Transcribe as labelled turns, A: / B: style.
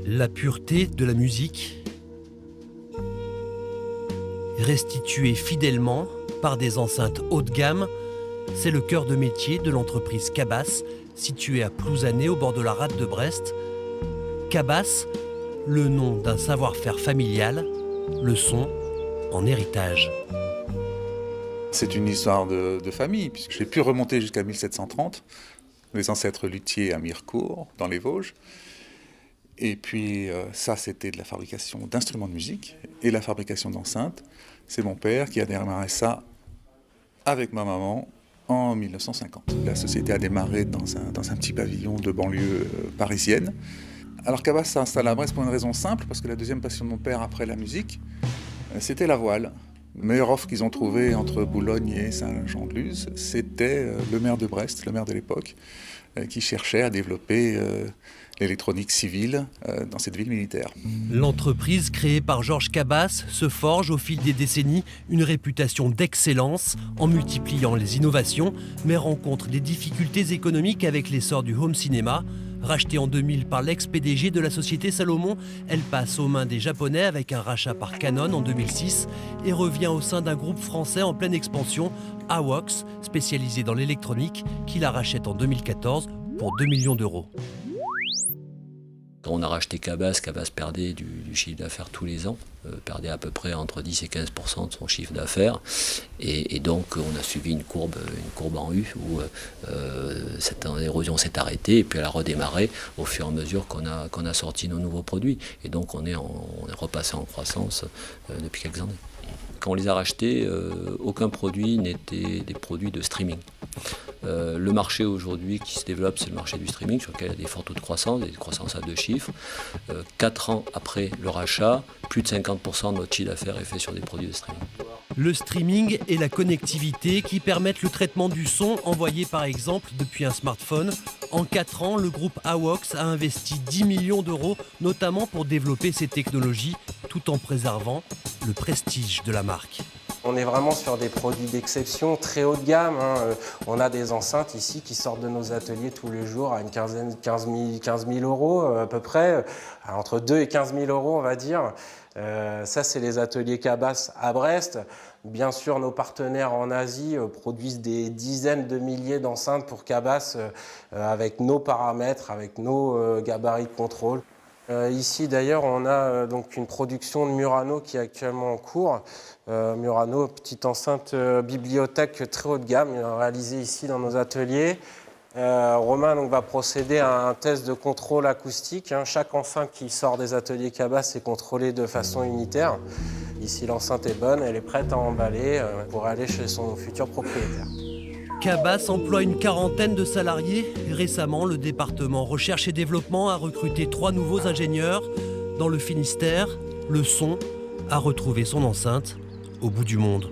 A: La pureté de la musique, restituée fidèlement par des enceintes haut de gamme, c'est le cœur de métier de l'entreprise Cabas, située à Plouzané, au bord de la rade de Brest. Cabas, le nom d'un savoir-faire familial, le son en héritage.
B: C'est une histoire de famille, puisque j'ai pu remonter jusqu'à 1730, les ancêtres luthiers à Mirecourt, dans les Vosges. Et puis ça, c'était de la fabrication d'instruments de musique et la fabrication d'enceintes. C'est mon père qui a démarré ça avec ma maman en 1950. La société a démarré dans un petit pavillon de banlieue parisienne. Alors Cabas s'installe à Brest pour une raison simple, parce que la deuxième passion de mon père après la musique, c'était la voile. Le meilleur offre qu'ils ont trouvé entre Boulogne et Saint-Jean-de-Luz, c'était le maire de Brest, le maire de l'époque, qui cherchait à développer l'électronique civile dans cette ville militaire.
A: L'entreprise créée par Georges Cabas se forge au fil des décennies une réputation d'excellence en multipliant les innovations, mais rencontre des difficultés économiques avec l'essor du home cinéma. Rachetée en 2000 par l'ex-PDG de la société Salomon, elle passe aux mains des Japonais avec un rachat par Canon en 2006 et revient au sein d'un groupe français en pleine expansion, AWOX, spécialisé dans l'électronique, qui la rachète en 2014 pour 2 millions d'euros.
C: Quand on a racheté Cabas, Cabas perdait du chiffre d'affaires tous les ans, perdait à peu près entre 10 et 15% de son chiffre d'affaires. Et donc on a suivi une courbe en U où cette érosion s'est arrêtée et puis elle a redémarré au fur et à mesure qu'on a sorti nos nouveaux produits. Et donc on est repassé en croissance depuis quelques années. Quand on les a rachetés, aucun produit n'était des produits de streaming. Le marché aujourd'hui qui se développe, c'est le marché du streaming, sur lequel il y a des forts taux de croissance, des croissances à 2 chiffres. 4 ans après le rachat, plus de 50% de notre chiffre d'affaires est fait sur des produits de streaming.
A: Le streaming et la connectivité qui permettent le traitement du son envoyé par exemple depuis un smartphone. En 4 ans, le groupe AWOX a investi 10 millions d'euros, notamment pour développer ces technologies, tout en préservant le prestige de la marque.
D: On est vraiment sur des produits d'exception, très haut de gamme. On a des enceintes ici qui sortent de nos ateliers tous les jours à une 15 000 euros à peu près, entre 2 et 15 000 euros on va dire. Ça c'est les ateliers Cabas à Brest. Bien sûr nos partenaires en Asie produisent des dizaines de milliers d'enceintes pour Cabas avec nos paramètres, avec nos gabarits de contrôle. Ici d'ailleurs on a donc une production de Murano qui est actuellement en cours. Murano, petite enceinte bibliothèque très haut de gamme, réalisée ici dans nos ateliers. Romain donc, va procéder à un test de contrôle acoustique. Chaque enceinte qui sort des ateliers Cabas est contrôlée de façon unitaire. Ici l'enceinte est bonne, elle est prête à emballer pour aller chez son futur propriétaire.
A: Cabas emploie une quarantaine de salariés. Récemment, le département recherche et développement a recruté 3 nouveaux ingénieurs. Dans le Finistère, le son a retrouvé son enceinte au bout du monde.